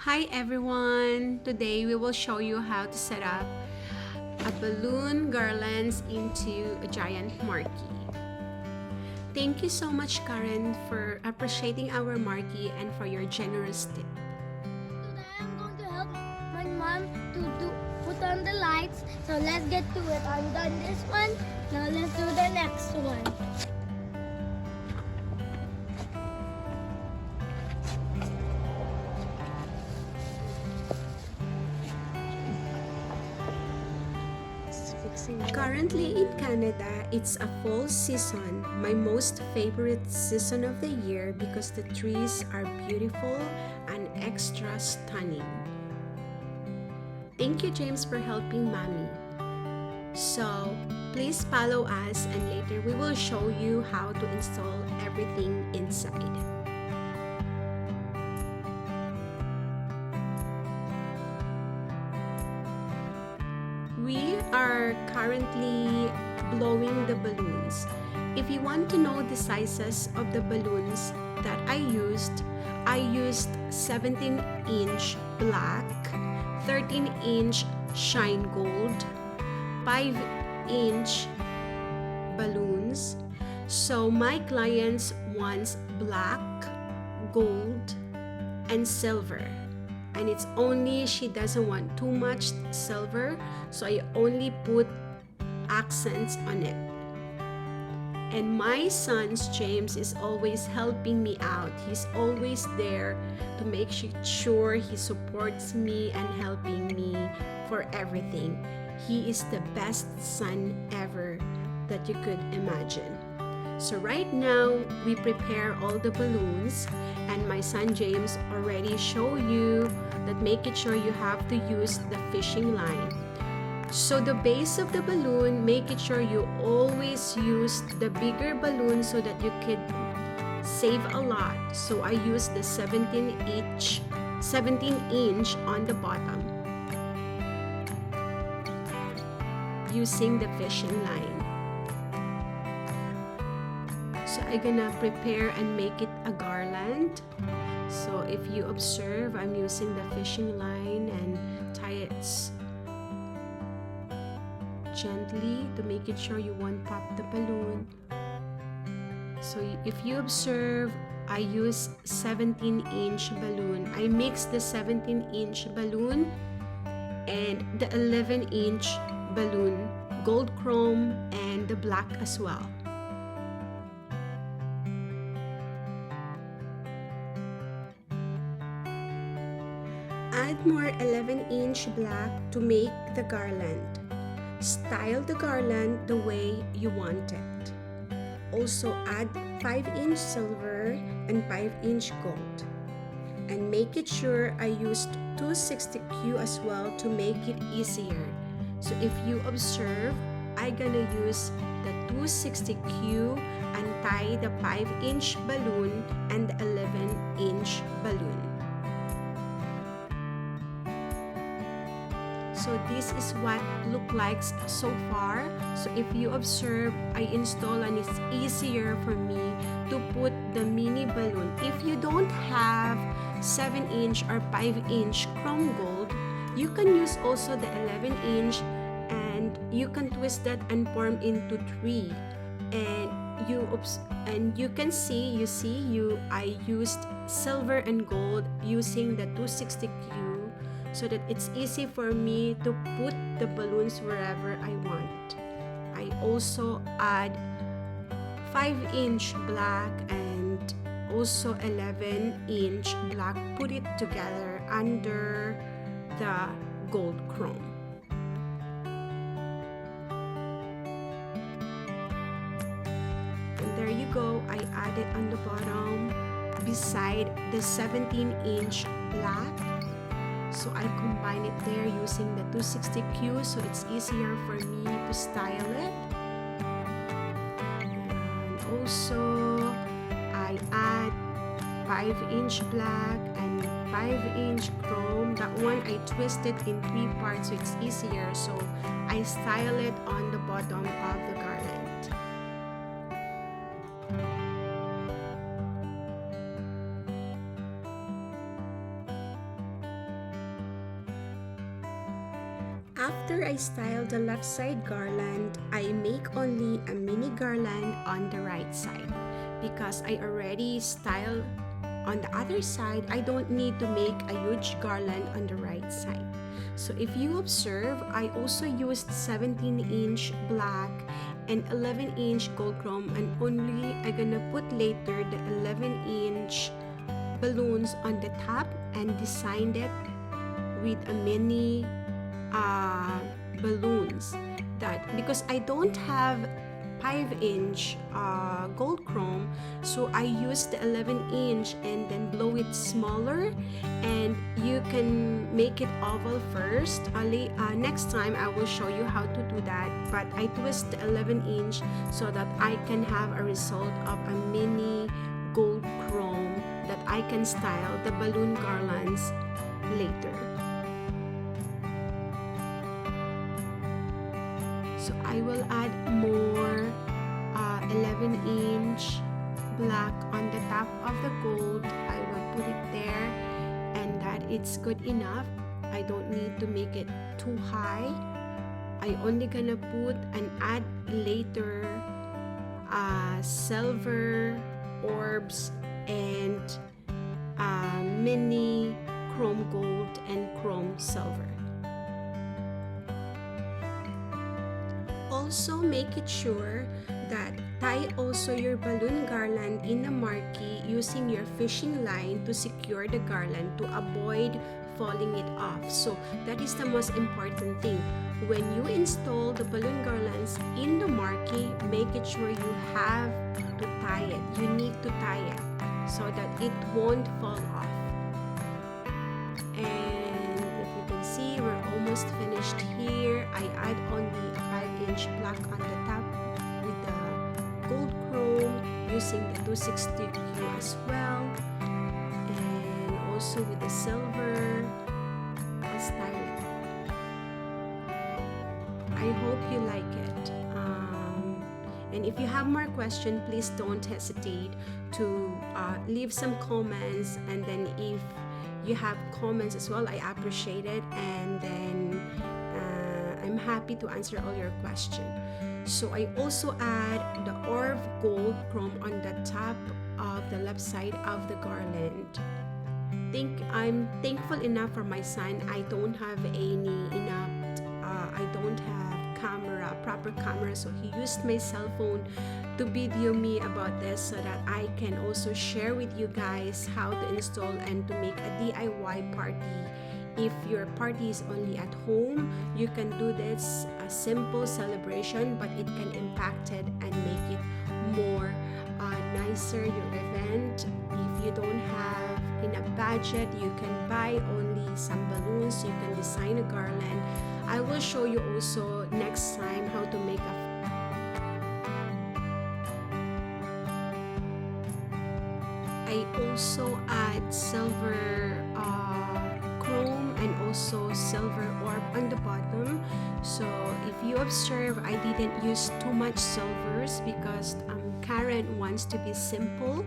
Hi everyone! Today we will show you how to set up a balloon garlands into a giant marquee. Thank you so much, Karen, for appreciating our marquee and for your generous tip. Today I'm going to help my mom to put on the lights. So let's get to it. I'm done this one. Now let's do the next one. Currently in Canada, it's a fall season, my most favorite season of the year because the trees are beautiful and extra stunning. Thank you, James, for helping Mommy. So, please follow us and later we will show you how to install everything inside. We are currently blowing the balloons. If you want to know the sizes of the balloons that I used 17-inch black, 13-inch shine gold, 5-inch balloons. So my clients wants black, gold, and silver. And it's only she doesn't want too much silver, so I only put accents on it. And my son James is always helping me out. He's always there to make sure he supports me and helping me for everything. He is the best son ever that you could imagine. So right now, we prepare all the balloons, and my son James already show you that making sure you have to use the fishing line. So the base of the balloon, making sure you always use the bigger balloon so that you could save a lot. So I use the 17-inch on the bottom using the fishing line. So I'm gonna prepare and make it a garland. So if you observe, I'm using the fishing line and tie it gently to make it sure you won't pop the balloon. So if you observe, I use 17-inch balloon. I mix the 17-inch balloon and the 11-inch balloon, gold chrome and the black as well. Add more 11-inch black to make the garland. Style the garland the way you want it. Also add 5-inch silver and 5-inch gold. And make it sure I used 260Q as well to make it easier. So if you observe, I'm gonna use the 260Q and tie the 5-inch balloon and the 11-inch balloon. So this is what look like so far. So if you observe, I install and it's easier for me to put the mini balloon. If you don't have 7-inch or 5-inch chrome gold, you can use also the 11-inch and you can twist that and form into 3. And you can see, I used silver and gold using the 260Q. So that it's easy for me to put the balloons wherever I want. I also add 5-inch black and also 11-inch black, put it together under the gold chrome. And there you go, I added on the bottom beside the 17-inch black. So I combine it there using the 260Q so it's easier for me to style it. And also I add 5-inch black and 5-inch chrome. That one I twisted in 3 parts so it's easier. So I style it on the bottom of the garland. After I style the left side garland, I make only a mini garland on the right side. Because I already styled on the other side, I don't need to make a huge garland on the right side. So if you observe, I also used 17-inch black and 11-inch gold chrome, and only I'm gonna put later the 11-inch balloons on the top and designed it with a mini balloons, that because I don't have 5-inch gold chrome, so I use the 11-inch and then blow it smaller, and you can make it oval first. Next time I will show you how to do that, but I twist the 11-inch so that I can have a result of a mini gold chrome that I can style the balloon garlands later. So I will add more 11-inch black on the top of the gold. I will put it there, and that it's good enough. I don't need to make it too high. I only gonna put and add later silver orbs and mini chrome gold and chrome silver. Also, make it sure that tie also your balloon garland in the marquee using your fishing line to secure the garland to avoid falling it off. So that is the most important thing. When you install the balloon garlands in the marquee, make it sure you have to tie it. You need to tie it so that it won't fall off. And if you can see, we're almost finished here. I add only a 5-inch black on the top with the gold chrome using the 260Q as well, and also with the silver. I'll style it. I hope you like it. And if you have more questions, please don't hesitate to leave some comments, and then if you have comments as well, I appreciate it, and then I'm happy to answer all your questions. So I also add the orb gold chrome on the top of the left side of the garland. I'm thankful enough for my son. I don't have I don't have proper camera, so he used my cell phone to video me about this so that I can also share with you guys how to install and to make a DIY party. If your party is only at home, you can do this a simple celebration, but it can impact it and make it more nicer your event. If you don't have enough budget, you can buy only some balloons. You can design a garland. I will show you also next time how to make a I also add silver chrome and also silver orb on the bottom. So if you observe, I didn't use too much silvers because Karen wants to be simple.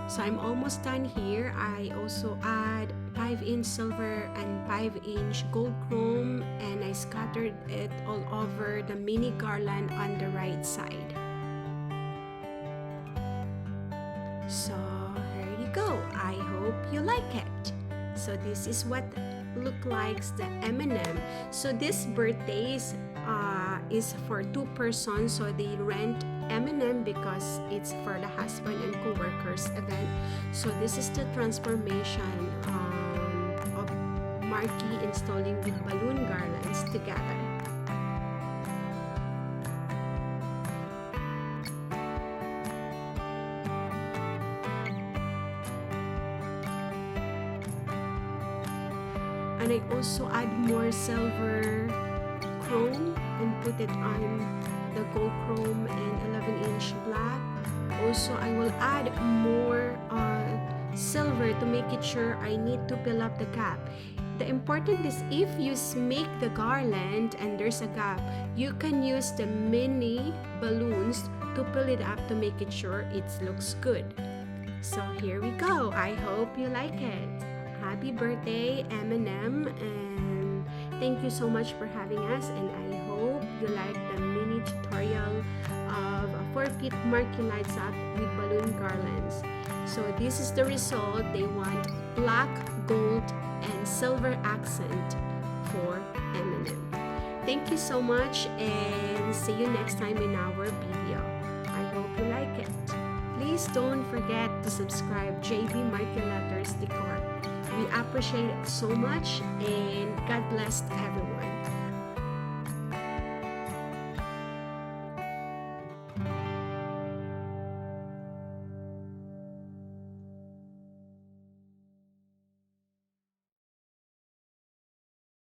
So I'm almost done here. I also add 5-inch silver and 5-inch gold chrome, and I scattered it all over the mini garland on the right side. So here you go. I hope you like it. So this is what look like the M&M. So this birthdays is for 2 persons, so they rent M&M because it's for the husband and co-workers event. So this is the transformation of Marquee installing with balloon garlands together. And I also add more silver chrome and put it on the gold chrome and 11-inch black. Also, I will add more silver to make it sure I need to fill up the gap. The important is if you make the garland and there's a gap, you can use the mini balloons to fill it up to make it sure it looks good. So here we go. I hope you like it. Happy birthday, M&M, and thank you so much for having us, and I hope you like the mini tutorial of 4-feet marquee lights up with balloon garlands. So this is the result. They want black, gold, and silver accent for M&M. Thank you so much, and see you next time in our video. I hope you like it. Please don't forget to subscribe Jbmarqueeletters Decor. We appreciate it so much, and God bless everyone.